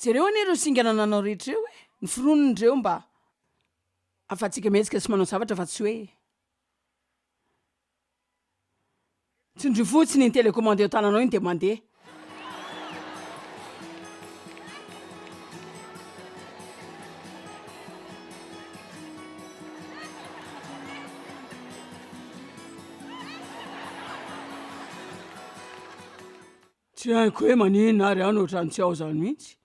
jereo anyreo singana nanao rehetra reo ny fironon'ireo mba afa-tsika mihetsika sy manao zavatra fa tsy hoe tsindry fotsiny ny telecommande eo tananao iny de mandeha. Tsy haiko hoe manina ary ano ohatrany tsy ao zany mihitsy.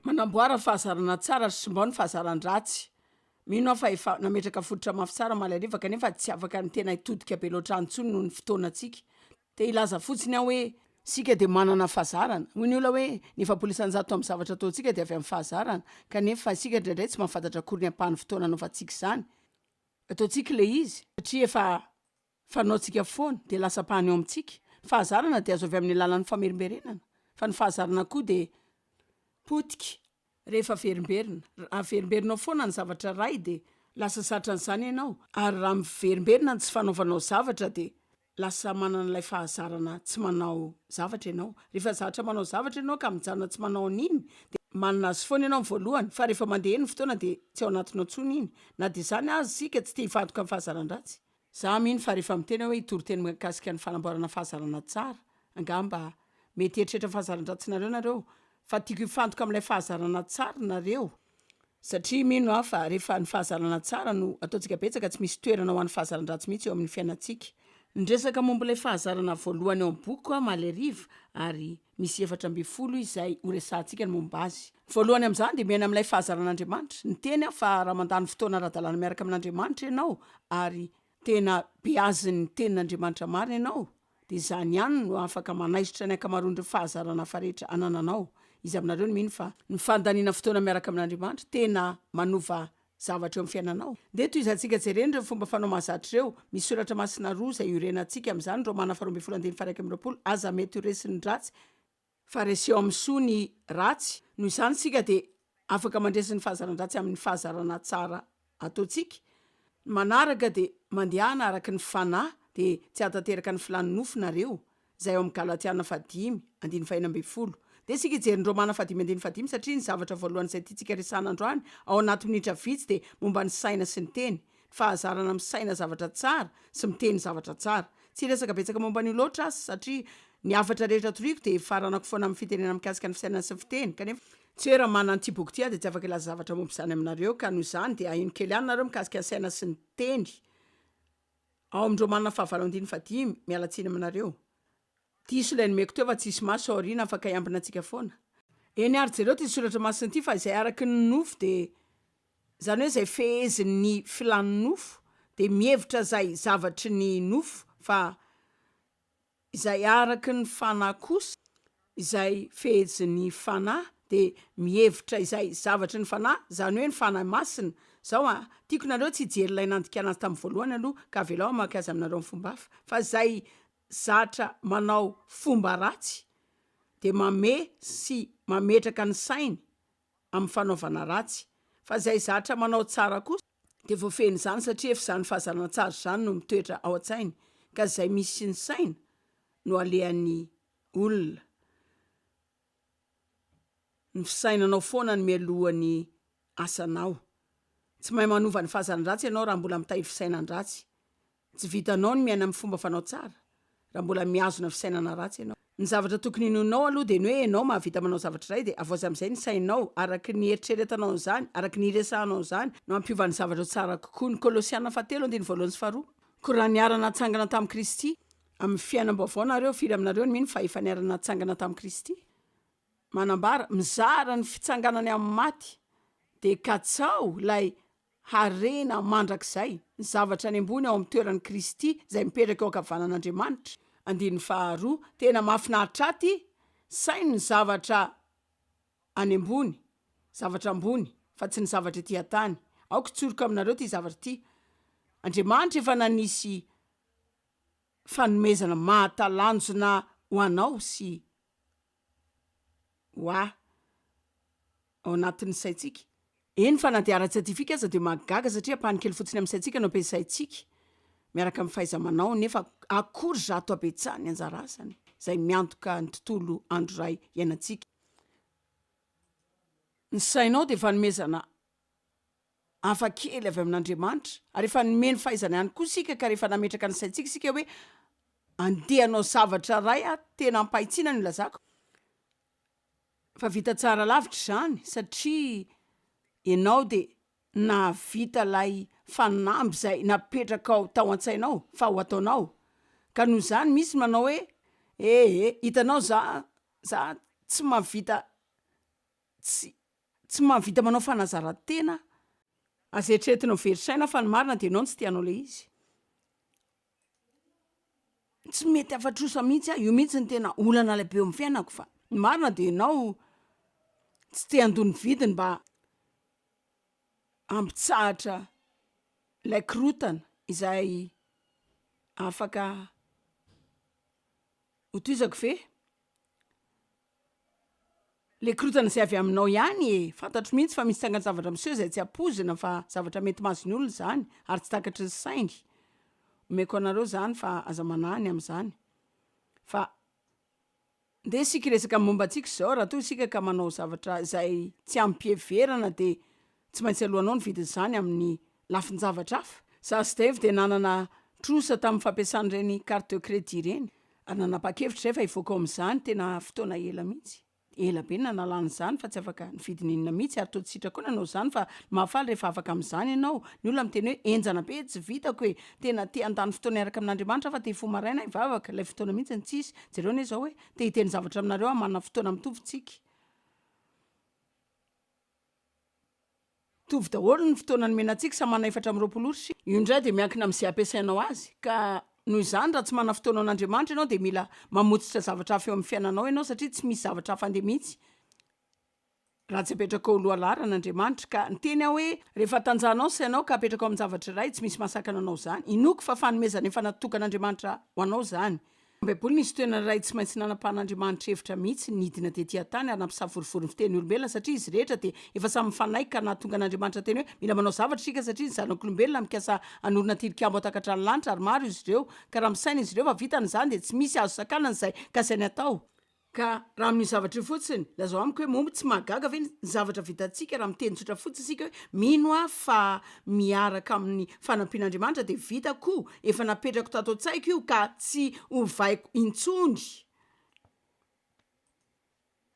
Manamboara fahazarana tsara sy mbao ny fahazaran-dratsy. Mino aho fa efa nametraka fototra mafy tsara malariva kanefa tsy afaka ny tena hitodika be loatra antsony noho ny fotoanantsika. De ilaza fotsiny aho hoe sika de manana fahazarana. Hoy ny olona hoe ny efapolo-isanjato amin'ny zavatra ataontsika de avy amin'ny fahazarana, kanefa sika indraindray tsy mahafantatra akory ny ampahany fotoana anaovantsika izany. Ataontsika le izy satria efa fanaontsika foana de lasa pahany eo amintsika. Fahazarana de azo avy amin'ny alalan'ny famerimberenana, fa ny fahazarana koa de potika rehefa verimberina. Averimberina foana ny zavatra ray de lasa satran'izany ianao, ary raha miverimberina ny tsy fanaovanao zavatra de lasa manana ilay fahazarana tsy manao zavatra ianao. Rehefa zatra manao zavatra ianao ka mijanona tsy manao an'iny de manana azy foana ianao voalohany, fa rehefa mandeha eny fotoana de tsy ao anatinao tsony iny. Na de zany azy sika tsy te hivadoka amin'ny fahazaran-dratsy. Za mino fa rehefa miteny hoe itoro-teny mikasika ny fanamboarana fahazarana tsara, angamba mety eritreritra fahazaran-dratsy nareo fa tiako hifantoka amin'ilay fahazarana tsara nareo. Satria mino aho fa rehefa ny fahazarana tsara no ataontsika betsaka tsy misy toerana ho an'ny fahazaran-dratsy mihitsy eo amin'ny fiainantsika. Ndresaka momba ilay fahazarana voalohany eo amin'ny boky a malariva ary misy 420 izay horesantsika ny momba azy. Voalohany amin'izany de miaina amin'ilay fahazaran'Andriamanitra. Ny teny aho fa raha mandany fotoana ara-dalàna miaraka amin'Andriamanitra ianao ary tena beaziny tenin'Andriamanitra marina ianao, de zany ihany no afaka manaisitra ny ankamaroan'ireo fahazarana farehetra anananao. Izy aminareo no mino fa ny fandaniana fotoana miaraka amin'Andriamanitra tena manova zavatra eo amin'ny fiainanao. De toy izantsika jereny ireo fomba fanao mahazatra ireo, misy soratra masina roa izay iorenantsika amin'izany, Romana 12:1 aza mety ho resin'ny ratsy fa reseo amin'ny soa ny ratsy. Noho izany sika de afaka mandresy ny fahazaran-dratsy amin'ny fahazarana tsara ataontsika. Manaraka de mandehana araka ny fanahy de tsy hatateraka ny filany nofo nareo, izay ao amin'ny Galatiana 5:1-20. De sika ijery ny Romana 5:1-5 satria ny zavatra voalohany izay tiantsika resana androany ao anaty minitra vitsy de momba ny saina sy ny teny. Fahazarana misaina zavatra tsara sy miteny zavatra tsara. Tsy resaka betsaka momba ny loatra azy satria ny afatra rehetra toriko de faranako foana amin'ny fitenena mikasika ny fisainana sy fiteny. Kanefa tsy hoe raha manana ity boky ity de tsy afaka ilaza zavatra momba izany aminareo, ka noho izany de ahino kely ihany nareo mikasika ny saina sy ny teny. Ao amin'ny Romana 5:5 mialatsiny aminareo. Diso ilay nomeko teo fa tsisy maso aoriana afaka hiambina antsika foana. Eny ary jereo ty soratra masina ity fa izay araky ny nofo de zany hoe izay fehezin'ny filany nofo de mihevitra zay zavatry ny nofo, fa izay araky ny fanahy kosa izay fehezin'ny fanahy de mihevitra izay zavatry ny fanahy, zany hoe ny fanahy masina. Zao tiako nareo tsy hijery ilay nandikana azy tamin'ny voalohany aloha ka avelao maka azy aminareo amin'ny fomba hafa, fa izay zatra manao fomba ratsy de mame sy mametraka ny sainy amin'ny fanaovana ratsy, fa izay zatra manao tsara kosa de voafehiny izany satria efa izany fahazarana tsara izany no mitoetra ao an-tsainy, ka izay misy ny saina no alehan'ny olona. Ny fisainanao foana ny mialohan'ny asanao. Tsy mahay manova ny fahazaran-dratsy ianao raha mbola mitahiry fisainan-dratsy. Tsy vitanao ny miaina amin'ny fomba fanao tsara raha mbola miazona fisainana ratsy ianao. Ny zavatra tokony hinonao aloha de ny hoe ianao mahavita manao zavatra ray de avoazy amin'izay ny sainao araky ny eritreretanao izany, araky ny resahanao izany no ampiovan'ny zavatra tsara kokoa. Ny Kolosiana 4:1-2. Ko raha niarana natsangana tamin'i Kristy amin'ny fiainam-baovao nareo, firy aminareo ny mino fa efa niarana natsangana tamin'i Kristy. Manambara mizara ny fitsanganany amin'ny maty de katsao lay harena mandrakizay ny zavatra any ambony ao amin'ny toeran'ny Kristy izay mipetraka eo ankavanan'Andriamanitra. 2, tena mahafinaritra aty sainy ny zavatra any ambony, zavatra ambony fa tsy ny zavatra ety an-tany. Aoko tsoroka aminareo ty zavatra ty. Andriamanitra efa nanisy fanomezana mahatalanjona ho anao sy ho aho ao anatin'ny saintsika eny fanadiara-tsatifika aza de magaga satria ampanikely fotsiny am'saitsika no ampiasaitsika miaraka amin'ny fahaiza-manao nefa akory zato abetsahany anjara asany zay miantoka ny tontolo andro ray iainantsika. Ny sainao de efa nomezana hafa kely avy amin'Andriamanitra ary efa nomeny fahaizana ihany koa sika ka rehefa nametraka ny saintsika sika hoe andehanao zavatra ray tena ampahitsiana no ilazako fa vita tsara lavitra zany satria ianao de navita lay fanamby zay napetraka ao tao an-tsainao fa ho ataonao ka noho zany misy manao hoe hitanao za tsy mahavita manao fanazarantena azeritreretinao verisaina fa ny marina de ianao no tsy tianao le izy tsy mety afatrosa mihitsy io mihitsy ny tena olana lehibe eo amin'ny fiainako fa ny marina de ianao tsy te andony vidiny mba ampitsahatra lay korotana izay afaka hotoizako ve le korotana zay avy aminao ihany fantatro mihitsy fa misy tsangany zavatra miseho zay tsy apozina fa zavatra mety mazony olona zany ary tsy takatry ny saingy omeko anareo zany fa aza manany am'zany fa nde sika resaka momba antsika zao raha toa isika ka manao zavatra zay tsy ampieverana de tsy maintsy alohanao ny vidiny zany amin'ny lafin-javatra hafa za sy Dave de nanana trosa tamin'ny fampiasan'ireny carte de crédit reny ary nanapa-kevitra zay fa ivoaka ao amin'izany tena fotoana ela mihitsy ela be nanalany zany fa tsy afaka ny vidiny inona mihitsy ary todisitra koa nanao zany fa mahafaly rehefa afaka amin'izany ianao ny olona miteny hoe enjana be tsy vitako hoe tena te andany fotoana iaraka amin'Andriamanitra fa te fo maraina ivavaka lay fotoana mihitsy ny tsisy jereo ne zao hoe te hiteny zavatra aminareo manana fotoana mitovitsika tovy daholo ny fotoana nomenantsika sa mana 4 io indray de miankina am'zay ampiasainao azy ka noho izany raha tsy mana fotoana an'Andriamanitra ianao de mila mamotsitra zavatra hafa eo amin'ny fiainanao ianao satria tsy misy zavatra hafa andeha mihitsy raha tsy apetraka ao lohalara n'Andriamanitra ka ny teny aho hoe rehefa tanjanao sy ianao ka apetraka ao amin'ny zavatra iray tsy misy masakana anao zany inoko fa fanomezana efa natokan'Andriamanitra ho anao zany Baiboly nisy toerana ray tsy maintsy nanam-pan'Andriamanitra hevitra mihitsy nidina de tia tany ary nampisavorivory ny fiteny olombelona satria izy rehetra de efa samy mifanaika ka nahatonga an'Andriamanitra teny hoe mila manao zavatra sika satria ny zanak'olombelona mikasa anorina tilikambo atakatra ny lanitra ary maro izy ireo ka raha misaina izy ireo fa vitany zany de tsy misy azo sakanany zay ka sainy atao ka raha amin'io zavatra io fotsiny lazao amiko hoe momba tsy mahagaga ve ny zavatra vitantsika raha miteny tsotra fotsiny sika hoe mino fa miaraka amin'ny fanampian'Andriamanitra de vitako efa napetrako tato an-tsaiko io ka tsy hovaiko intsony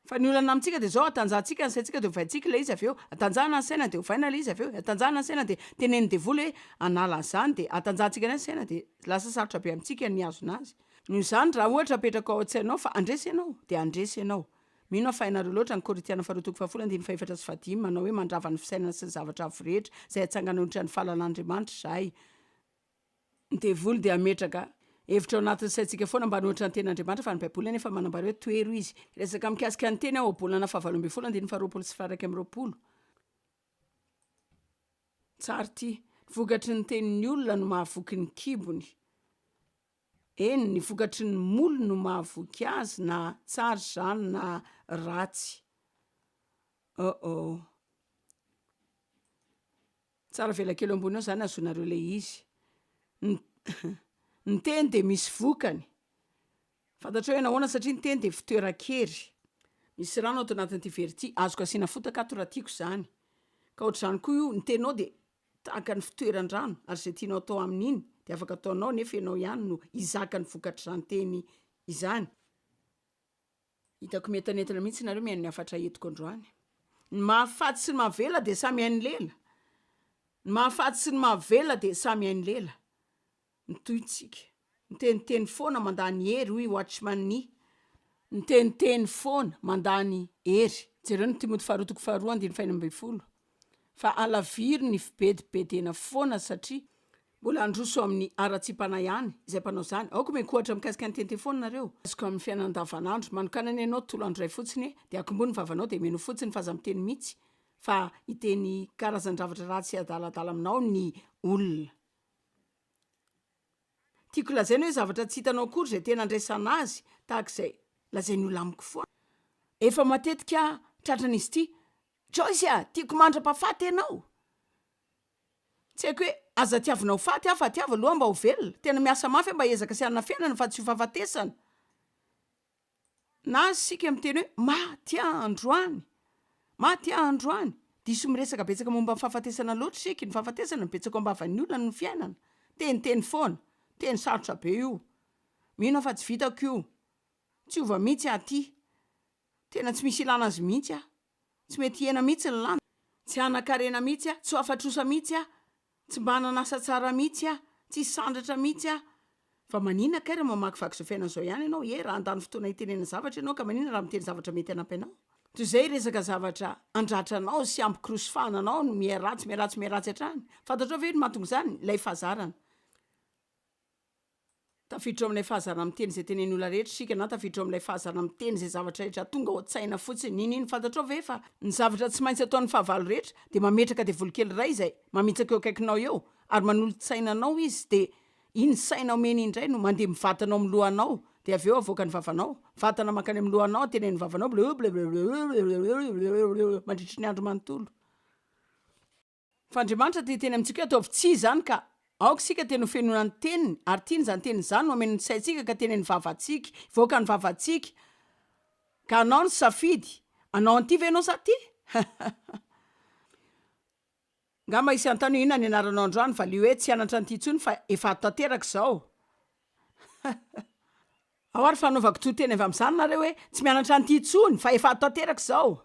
fa ny olana amintsika de zao atanjahantsika ny saintsika de hovaintsika le izy avy eo atanjahana ny saina de hovaina le izy avy eo atanjahana ny saina de teneny devoly hoe anala zany de atanjahantsika ny saina de lasa sarotra be amintsika ny azon'azy noho izany raha ohatra apetraka ao an-tsainao fa andresy ianao de andresy ianao mino aho fahainareo loatra ny Korintiana 2:7 manao hoe mandrava ny fisainana sy ny zavatra avo rehetra zay atsangana ohatra ny fahalalàn'Andriamanitra zahay ny devoly de ametraka hevitra ao anatin'ny saintsika foana mba nohatra ny ten'Andriamanitra fa ny Baiboly nefa manambara hoe toero izy resaka mikasika ny teny ao bolana 7:20 tsara ty vokatry ny tenin'ny olona no mahavoky ny kibony ny vokatry ny molo no mahavoky azy na tsara zany na ratsy tsara vela kely ambony ao zany azonareo le izy ny teny de misy vokany fantatra hoe nahoana satria ny teny de fitoeran-kery misy rano ato anatin'ity verity azoko asiana fotaka ato raha tiako zany ka ohatr'izany koa io ny tenao de tahaka ny fitoeran-drano ary zay tianao atao amin'iny de afaka ataonao nefa ianao ihany no izaka ny vokatra zany teny izany hitako metanetana mihitsy nareo mihain'ny afatra etiko androany ny mahafaty sy ny mahavela de samy hainy lela ny mahafaty sy ny mahavela de samy hainy lela mitoytsika ny teniteny foana mandany hery hoy watchman-ny ny teniteny foana mandany hery jereo ny Timoty 2:2 fa alaviry ny fibedibedena foana satria mbola androso amin'ny ara-tsipana ihany izay mpanao zany aoko mekohatra mikasika ny teniteny foana nareo azoko amin'ny fiainana andavanandro manokana ny ianao tolo andro ray fotsiny de akombony vavanao de meno fotsiny fa aza miteny mihitsy fa iteny karazan-javatra ratsy adaladala aminao ny olona tiako lazaina hoe zavatra tsy hitanao akory zay tena andraisana azy tahak'izay lazainy olona amiko foana efa matetika tratran'izy ity Joyce tiako mandra-pahafaty ianao. Tsy haiko hoe aza tiavinao faty fa tiava loha mba ho velona. Tena miasa mafy mba ezaka sy anana fiainana fa tsy ho fahafatesana. Na sika miteny hoe maty androany, maty androany. Diso miresaka betsaka momba ny fahafatesana loatra sika, ny fahafatesana betsaka mba havan'ny olona ny fiainana. Teniteny foana, teny sarotra be io. Mino fa tsy vitako io. Tsy ova mihitsy aty. Tena tsy misy ilana azy mihitsy tsy mety hiena mihitsy ny lana. Tsy anakarena mihitsy tsy afatrosa mihitsy tsy mba nanasa tsara mihitsy tsy sandratra mihitsy fa manina kay raha mamakivaky zao fiainana zao ihany ianao. Raha andany fotoana hitenena zavatra ianao ka manina raha miteny zavatra mety anampy anao. Toy izay resaka zavatra andratranao sy ampikrosifananao no miaratsy hatrany. Fantatrao ve mahatonga izany? Ilay fahazarana. Tafiditra amin'ilay fahazarana miteny izay tenen'olona rehetra sika na tafiditra amin'ilay fahazarana miteny izay zavatra rehetra tonga ao an-tsaina fotsiny. Iny fantatrao ve fa ny zavatra tsy maintsy ataon'ny fahavalo rehetra dia mametraka dia volokely iray izay mamitsaka eo akaikinao eo ary manolotsainanao izy dia iny sainao meny indray no mandeha mivatanao amin'ny lohanao dia avy eo avoaka ny vavanao. Vatana makany amin'ny lohanao tenen'ny vavanao mandritry ny andro manontolo. Fa Andriamanitra dia teny amintsika hoe ataovy tsia izany ka aoka sika teny ho fenonany teniny ary tiany izany teny izany no amen'ny saintsika ka tenen'ny vavantsika, voaka ny vavantsika. Ka anao ny safidy, anao an'ity ve ianao sa ty? Ngamba isy antany inona ny anaranao androany va le hoe tsy anatra an'ity intsony fa efa ato tanteraka izao. Ao ary fanaovako tohiteny avy amin'izany nareo hoe tsy mianatra an'ity intsony fa efa ato tanteraka izao.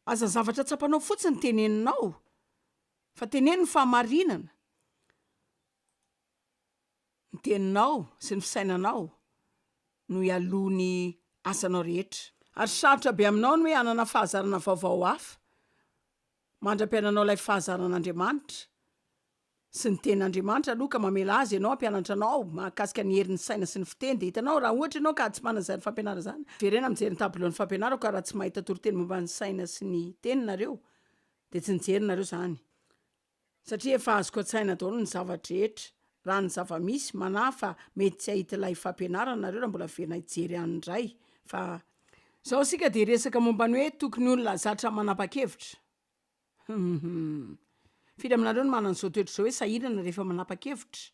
Aza zavatra tsapanao fotsiny teneninao fa teneno ny fahamarinana. Ny teninao sy ny fisainanao no ialohan'ny asanao rehetra. Ary sarotra be aminao ny hoe anana fahazarana vaovao hafa mandram-piainanao ilay fahazaran'Andriamanitra sy ny tenin'Andriamanitra aloha ka mamela azy ianao ampianatra anao mahakasika ny herin'ny saina sy ny fiteny. Dia hitanao raha ohatra ianao ka tsy manazary fampianara zany verena mijery ny tabilon'ny fampianarako ka raha tsy mahita toriteny momba ny saina sy ny teninareo dia tsy nijerinareo zany satria efa azoko an-tsaina daholo ny zavatra rehetra. Raha ny zava-misy manafa mety tsy ahita ilay fampianarana nareo raha mbola verina hijery andray. Fa zao sika dia resaka momba ny hoe tokony olona zatra manapa-kevitra. Firy aminareo no manana izao toetra izao hoe sahirana rehefa manapa-kevitra?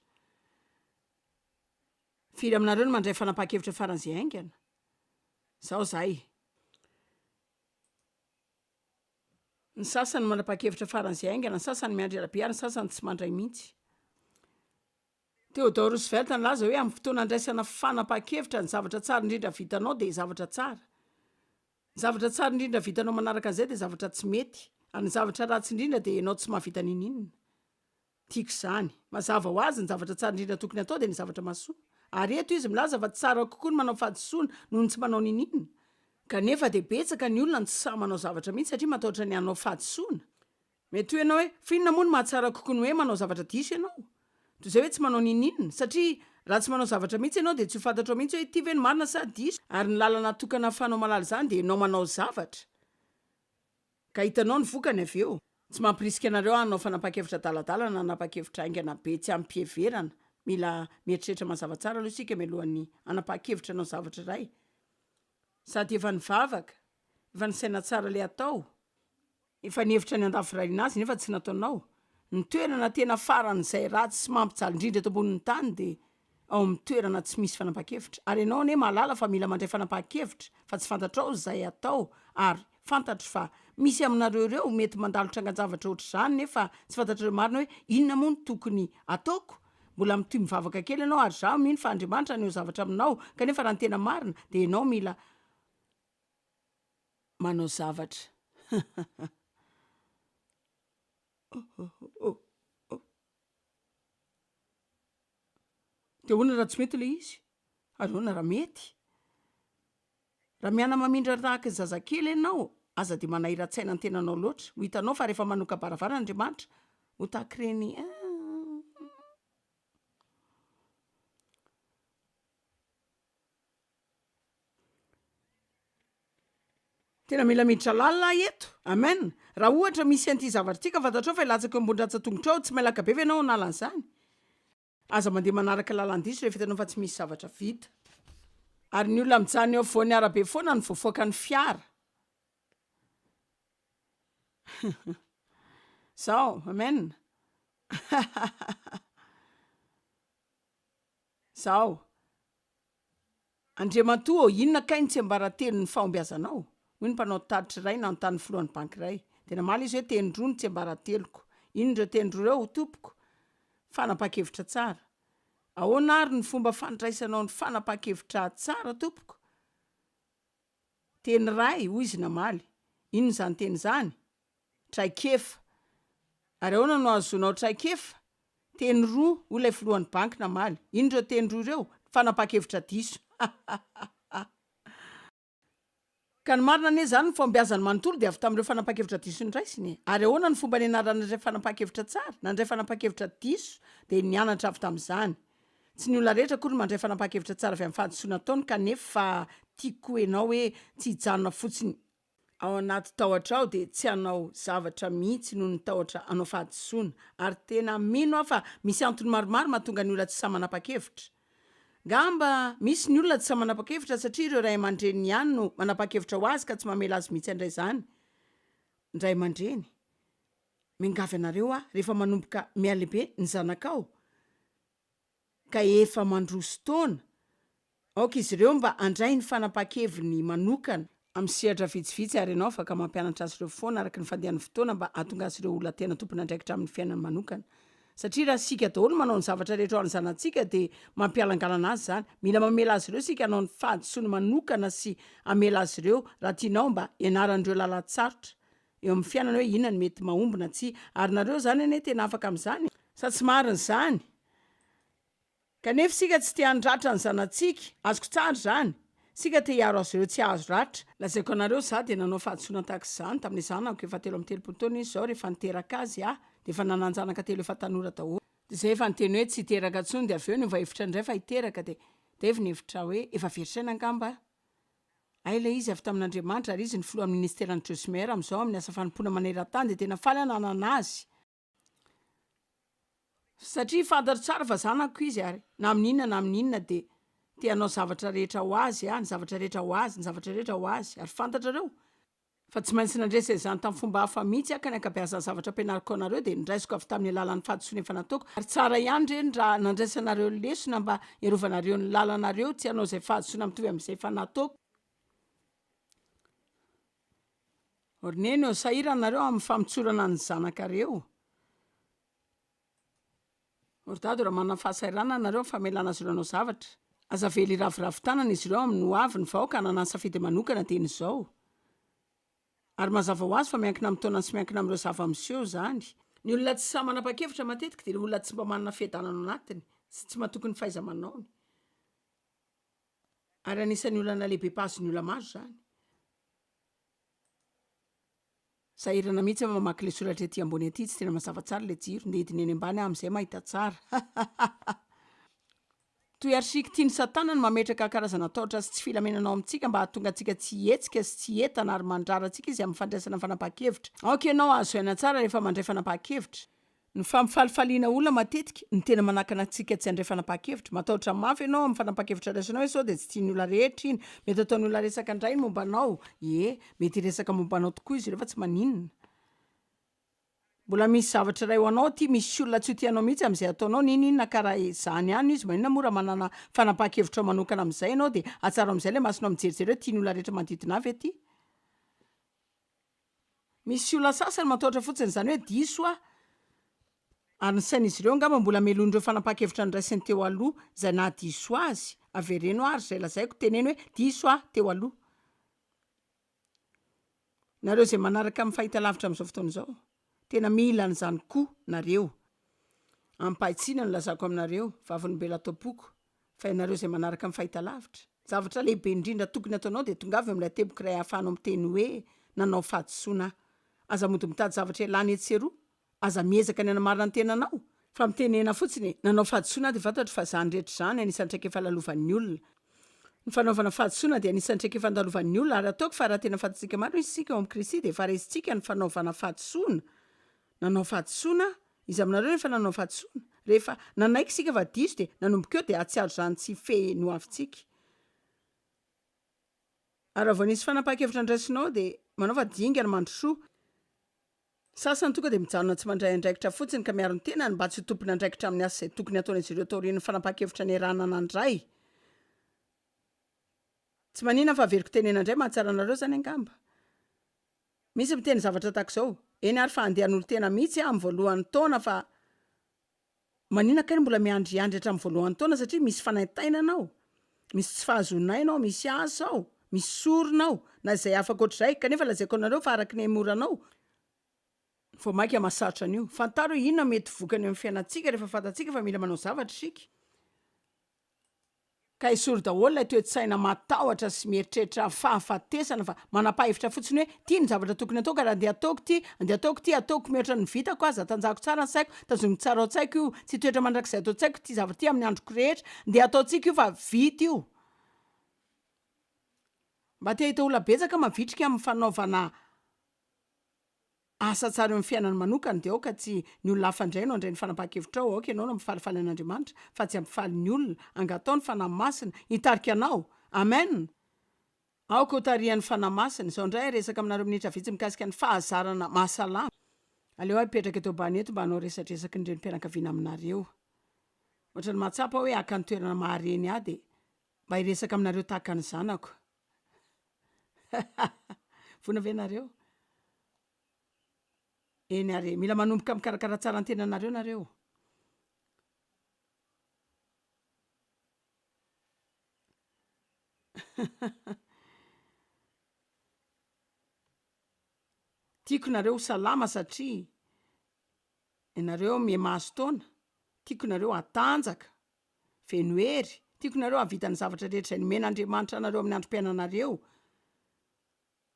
Firy aminareo no mandray fanapa-kevitra faran'izay haingana? Zao zahay. Ny sasany manapa-kevitra faran'izay haingana, ny sasany miandry ara-piara, ny sasany tsy mandray mihitsy. Theodore Roosevelt nilaza hoe amin'ny fotoana andraisana fanapa-kevitra ny zavatra tsara indrindra vitanao dia zavatra tsara. Ny zavatra tsara indrindra vitanao manaraka an'izay dia zavatra tsy mety. Ary ny zavatra ratsy indrindra dia ianao tsy mahavita ninina. Tiako izany. Mazava ho azy ny zavatra tsara indrindra tokony atao dia ny zavatra mahasoa. Ary eto izy milaza fa tsara kokoa ny manao fahadisoana noho ny tsy manao ninina. Kanefa dia betsaka ny olona ny tsy sahy manao zavatra mihitsy satria matahotra ny hanao fahadisoana. Mety ho ianao hoe finona moa no mahatsara kokoa ny hoe manao zavatra diso ianao. Toy izay hoe tsy manao ninina satria raha tsy manao zavatra mihitsy ianao dia tsy ho fantatrao mihitsy hoe ity ve ny marina sa diso. Ary ny lalana tokana fanao malala izany dia ianao manao zavatra. Ka hitanao ny vokany avy eo. Tsy mampirisika anareo hanao fanapa-kevitra daladala na nanapa-kevitra aingana be tsy ampieverana. Mila mieritreritra mazava tsara aloha isika mialohan'ny hanapa-kevitra anao zavatra iray. Sady efa nivavaka, efa nisaina tsara ilay atao, efa nihevitra ny andafirariana azy nefa tsy nataonao. Ny toerana tena faran'izay ratsy sy mampijaly indrindra eto ambonin'ny tany dia ao amin'ny toerana tsy misy fanapa-kevitra. Ary ianao anie mahalala fa mila mandray fanapa-kevitra fa tsy fantatrao izay atao ary fantatro fa misy aminareo ireo mety mandalotra angan-javatra ohatr'izany nefa tsy fantatrareo marina hoe inona moa no tokony ataoko. Mbola mitoy mivavaka kely ianao ary zaho mino fa Andriamanitra aneo zavatra aminao kanefa raha ny tena marina dia ianao mila manao zavatra. Dia hoana raha tsy mety ilay izy? Ary hoana raha mety? Raha miana mamindra tahaka ny zazakely ianao, aza dia manahira-tsaina ny tenanao loatra. Ho hitanao fa rehefa manoka baravarana Andriamanitra, ho tahaka ireny tena mila miditra lalina eto. Amen. Raha ohatra misy an'ity zavatra ity ka fantatrao fa ilatsaka eo ambony ratsan-tongotra ao, tsy mailaka be ve ianao analan'izany? Aza mandeha manaraka lalan-diso rehefa hitanao fa tsy misy zavatra vita. ary ny olona mijany eo voany arabe foana ny voavoaka ny fiara zao amen zao andriamatoa inona kainy tsy ambaratelo ny fahombiazanao hoy ny mpanao tatitry ray na notany filohan'ny banky ray tena mala izy hoe tendro ny tsy ambarateloko inondreo tendro reo tompoko fanapa-kevitra tsara ahoana ary ny fomba fandraisanao ny fanapa-kevitra tsara tompoko teny ray hoy izy namaly inony zany teny zany traikefa ary ahoana no azonao traikefa teny roa ho ilay filohan'ny banky namaly inondreo teny roa reo fanapa-kevitra diso ka ny marina ane zany ny fombiazany manontolo de avy tamin'ireo fanapa-kevitra diso ndraisiny ary ahoana ny fomba ny anarana fanapa-kevitra tsara nandray fanapa-kevitra diso de nianatra avy tamin'izany tsy ny olona rehetra kory mandray fanapa-kevitra tsara avy amin'ny fahadisoana taony kanefa tiako enao hoe tsy hijanona fotsiny ao anaty tahotra ao de tsy hanao zavatra mihitsy noho ny tahotra anao fahadisoana ary tena mino aho fa misy antony maromaro mahatonga ny olona tsy sa manapa-kevitra ngamba misy ny olona tsy sa manapa-kevitra satria ireo ray aman-dreny ihany no manapa-kevitra ho azy ka tsy mamela azy mihitsy andray zany ndray aman-dreny mingavy anareo rehefa manomboka mialehibe ny zanakao ka efa mandroso taona aoka izy ireo mba andray ny fanapa-keviny manokana amin'ny sehatra vitsivitsy ary ianao afaka mampianatra azy ireo foana araka ny fandehan'ny fotoana mba ahatonga azy ireo olona tena tompony andraikitra amin'ny fiainany manokana satria raha sika daholo manao ny zavatra rehetra ao any zanantsika de mampialangalana azy zany mila mamela azy ireo sika anao ny fahadisoana manokana sy amela azy ireo raha tianao mba ianaran'ireo lalatsarotra eo amin'ny fiainana hoe inona ny mety mahombona tsy ary nareo zany ane tena afaka amin'izany sa tsy mariny zany kanefa sika tsy te handratra ny zanantsika azoko tsara zany sika te hiaro azy ireo tsy azo ratra lazaiko anareo za de nanao fahadisoana tahaka izany tamin'ny zanako efa 13 taona izy zao rehefa niteraka azy de efa nananjanaka telo efa tanora daholo de zay efa niteny hoe tsy hiteraka tsony de avy eo nova hevitra indray fa hiteraka de efa nihevitra hoe efa veritraina angamba ay le izy avy tamin'Andriamanitra ary izy ny filohan'ny ministeran'ny Josmer amin'izao amin'ny asa fanompona maneran-tany de tena faly ananana azy satria fantatra tsara fa zanako izy ary na amin'ny inona de te hanao zavatra rehetra ho azy ny zavatra rehetra ho azy ny zavatra rehetra ho azy ary fantatra reo fa tsy maintsy nandresa izany tamin'ny fomba hafa mihitsy ka ny ankabeazany zavatra ampianariko anareo de ndraisiko avy tamin'ny alalan'ny fahadisoana efa nataoko ary tsara ihany reny raha nandraisanareo lesona mba hiarovanareo ny lalanareo tsy hanao zay fahadisoana mitovy amin'izay efa nataoko orneny sahiranareo amin'ny famitsorana ny zanakareo ordado raha manana fahasahirana nareo famelana azy ireo anao zavatra aza vely iraviravin-tanana izy ireo amin'ny hoavy ny vahoaka nanany safidy manokana de n'izao ary mazava ho azy fa miankina amin'ny taonany sy miankina amin'ireo zava-miseho zany ny olona tsy sa manapa-kevitra matetika de olona tsy mba manana fiadanana anatiny sy tsy matokony fahaiza-manaony ary anisan'ny olana lehibe pazony olona maro zany sahirana mihitsy mamaky le soratra ety ambony aty tsy tena mazava tsara le jiro nediny eny ambany amin'izay mahita tsara toy arsika tiany satana ny mametraka karazana tahotra sy tsy filamenanao amintsika mba hahatonga antsika tsy hetsika sy tsy etana ary mandrara antsika izy amin'ny fandraisana fanapa-kevitra aoka ianao azo haina tsara rehefa mandray fanapa-kevitra ny fampifalifaliana olona matetika ny tena manakana antsika tsy handray fanapa-kevitra matahotra mafy ianao amin'ny fanapa-kevitra raisanao hoe sao de tsy tiany olona rehetra iny mety ataony olona resaka indray ny mombanao mety resaka mombanao tokoa izy rehefa tsy maninona mbola misy zavatra ray ho anao ty misy olona tsy ho tianao mihitsy amin'izay ataonao ninona karaha izany ihany izy maninona mora manana fanapa-kevitra manokana amin'izay ianao de atsara amin'izay le masonao mijerijery hoe tiany olona rehetra manodidina avy aty misy olona sasany matahotra fotsiny zany hoe diso ary ny sain'izy ireo ngamba mbola melon'ireo fanapa-kevitra ndraisiny teo aloha zay na diso azy avereno ary zay lazaiko teneny hoe diso teo aloha nareo zay manaraka amin'ny fahitalavitra amin'izao fotoana izao tena mila n'izany koa nareo ampahitsiana no lazako aminareo vavolombela atao-poko fa ianareo zay manaraka amin'ny fahitalavitra zavatra lehibe indrindra tokony ataonao de tonga avy amin'ilay teboka ray hahafahanao miteny hoe nanao fahadisoana aza mody mitady zavatra elany etseroa aza miezaka ny anamarina ny tenanao fa mitenena fotsiny nanao fahadisoana de fantatro fa zany rehetra zany anisan'ny traika efa lalovan'ny olona ny fanaovana fahadisoana de anisan'ny traika efa andalovan'ny olona ary ataoko fa raha tena fantatsika maro izy sika ao amin'ny Kristy de efa resitsika ny fanaovana fahadisoana nanao fahadisoana izy aminareo rehefa nanao fahadisoana rehefa nanaiky sika va diso de nanomboka eo de atsiaro zany tsy fe no avitsika ary raha vao nisy fanapa-kevitra andraisinao dia manao fa dingana mandrosoa sasany tonga dia mijanona tsy mandray andraikitra fotsiny ka miaro ny tenany mba tsy tompony andraikitra amin'ny asa izay tokony ataony izy ireo taorian'ny fanapa-kevitra ny rana nandray tsy manina fa averiko tenena indray mahatsara anareo zany angamba misy miteny zavatra tahak'izao eny ary fa andehan'olo tena mihitsy amin'ny voalohan'ny taona fa manina kay mbola miandriandry hatramin'ny voalohan'ny taona satria misy fanaitainanao misy tsy fahazonainao misy asao misy soronao na izay afaka ohatr'izay kanefa lazaiko anareo fa araky ny moranao vao mainka mahasarotra an'io fantaro inona mety vokany amin'ny fiainantsika rehefa fantatsika fa mila manao zavatra isika ka isory daholo ilay toe-tsaina matahotra sy mieritreritra fahafatesana fa manapa-hevitra fotsiny hoe tia ny zavatra tokony atao ka raha andeha ataoko ty ataoko mihoatra ny vitako aza tanjahako tsara ny saiko tazomiko tsara ao tsaiko io tsy toetra mandrakizay atao tsaiko ty zavatra ty amin'ny androko rehetra andeha ataontsika io fa vita io mba te hita olona betsaka mavitrika amin'ny fanaovana asa tsara eo amin'ny fiainany manokana dia aoka tsy ny olona hafa indray no andray ny fanapa-kevitra ao aoka ianao no mifalifaly an'Andriamanitra fa tsy ampifaly ny olona angatao ny fanahy masina hitarika anao amen aoka ho tarihan'ny fanahy masina izao indray resaka aminareo minitra vitsy mikasika ny fahazarana mahasalama aleo ahy hipetraka eto ambany eto mba hanao resadresaka ny renim-pianakaviana aminareo ohatra ny mahatsapa hoe haka ny toerana mahareny ahy dia mba hiresaka aminareo tahaka ny zanako vona ve nareo eny ary mila manomboka mikarakara tsara ny tenanareo nareo tiako nareo ho salama satria ianareo miamahazo taona tiako nareo hatanjaka fenohery tiako nareo havita ny zavatra rehetra izay nomen'Andriamanitra anareo amin'ny androm-piainanareo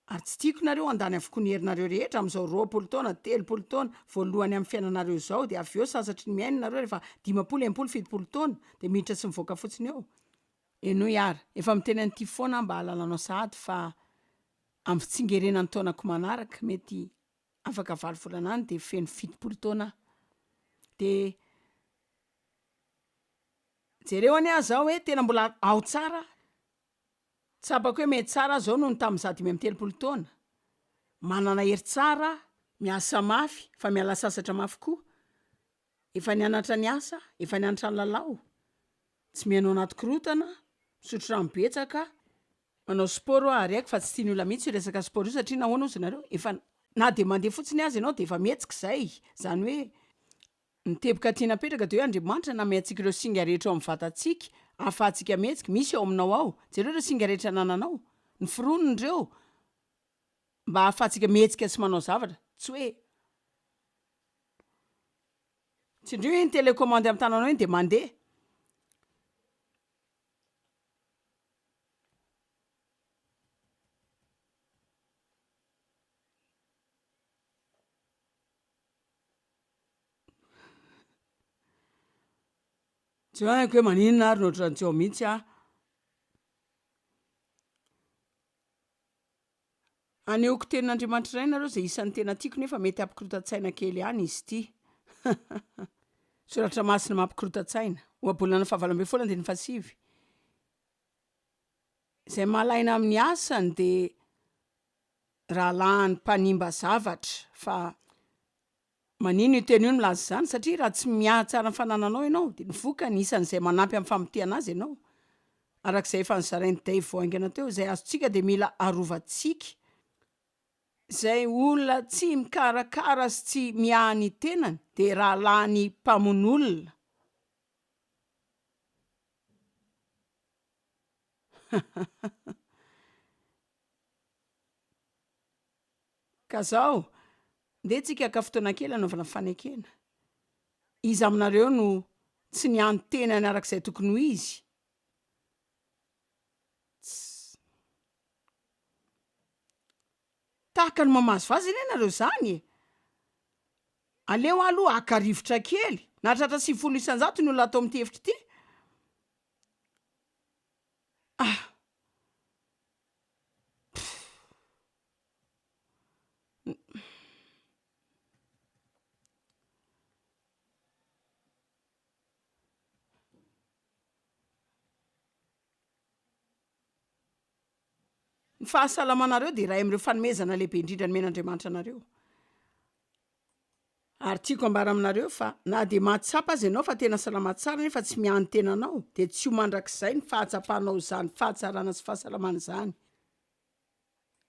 ary tsy tiako nareo andany avokoa ny herinareo rehetra amin'izao 20 taona 30 taona voalohany amin'ny fiainanareo izao dia avy eo sasatry ny miaina nareo rehefa 50 70 taona dia miditra sy mivoaka fotsiny eo eno iara efa miteny an'ity foana mba halalanao sahady fa amin'ny fitsingerenan'ny taonako manaraka mety afaka 7 volana any dia feno 70 taona dia jereo any ahy zao hoe tena mbola ao tsara tsapako hoe mety tsara zao noho ny tamin'ny 30 taona manana hery tsara miasa mafy fa miala sasatra mafy koa efa nianatra ny asa efa nianatra ny lalao tsy mihainao anaty korotana misotro rano betsaka manao sport ary aiko fa tsy tiany olona mihitsy resaka sport io satria nahoana ozy nareo efa na dia mandeha fotsiny azy ianao dia efa mihetsika izay zany hoe niteboka tiana petraka dia hoe Andriamanitra namehantsika ireo singa rehetra ao amin'ny vatantsika ahafahantsika mihetsika misy ao aminao ao jereo ireo singa rehetra nananao ny fironiny ireo mba ahafahantsika mihetsika sy manao zavatra tsy hoe tsy indrio hoe ny telecommande amin'ny tananao iny dia mandeha tsy haiko hoe maninona ary nohatran'izao mihitsy aneoko tenin'Andriamanitra iray nareo izay isan'ny tena tiako nefa mety hampikorotan-tsaina kely ihany izy ity soratra masina mampikorotan-tsaina ohabolana 7 izay malaina amin'ny asany dia rahalahan'ny mpanimba zavatra fa manino io teny io milaza izany satria raha tsy mihatsara ny fanananao ianao dia nivoka ny isan'izay manampy amin'ny famotehana azy ianao arak'izay efa nyzarain'ny Dave voaingana teo izay azontsika dia mila arovantsika izay olona tsy mikarakara sy tsy mihany tenany dia rahalahan'ny mpamon'olona ka zao ndeha tsika ka fotoana kely anaovana fanekena izy aminareo no tsy niany tenany arak'izay tokony ho izy tahaka ny mamazovazy eny nareo zany aleo aloha akarivotra kely nahatratra 90 isanjato ny olona atao amin'ity hevitra ity ny fahasalamanareo dia raha am'ireo fanomezana lehibe indrindra ny men'andriamanitra anareo ary tiako ambara aminareo fa na dia mahatsapa azy ianao fa tena salama tsara nefa tsy miany tenanao dia tsy ho mandrakizay ny fahatsapanao zany fahatsarana sy fahasalamana zany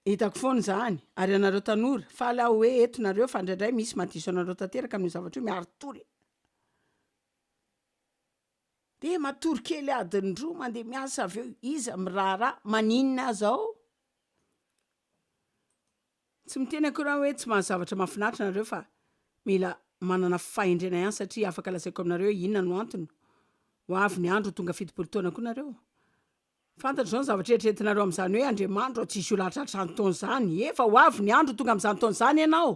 hitako foana zany ary anareo tanora fa la hoe etonareo fa indraindray misy madiso anareo tanteraka amin'io zavatra io miaro tory dia matory kely adiny roa mandeha miasa avy eo iza miraharaha maninona azao tsy miteny akoraha hoe tsy mahazavatra mahafinaritra nareo fa mila manana fahendrena ihany satria afaka lazaiko aminareo inona no antony ho avy ny andro tonga fitopolo-taona koa nareo fantatra zao ny zavatra eritreretinareo amin'izany hoe andriamanitra tsisy ho latratra ny taona zany efa ho avy ny andro tonga amin'izany taona zany ianao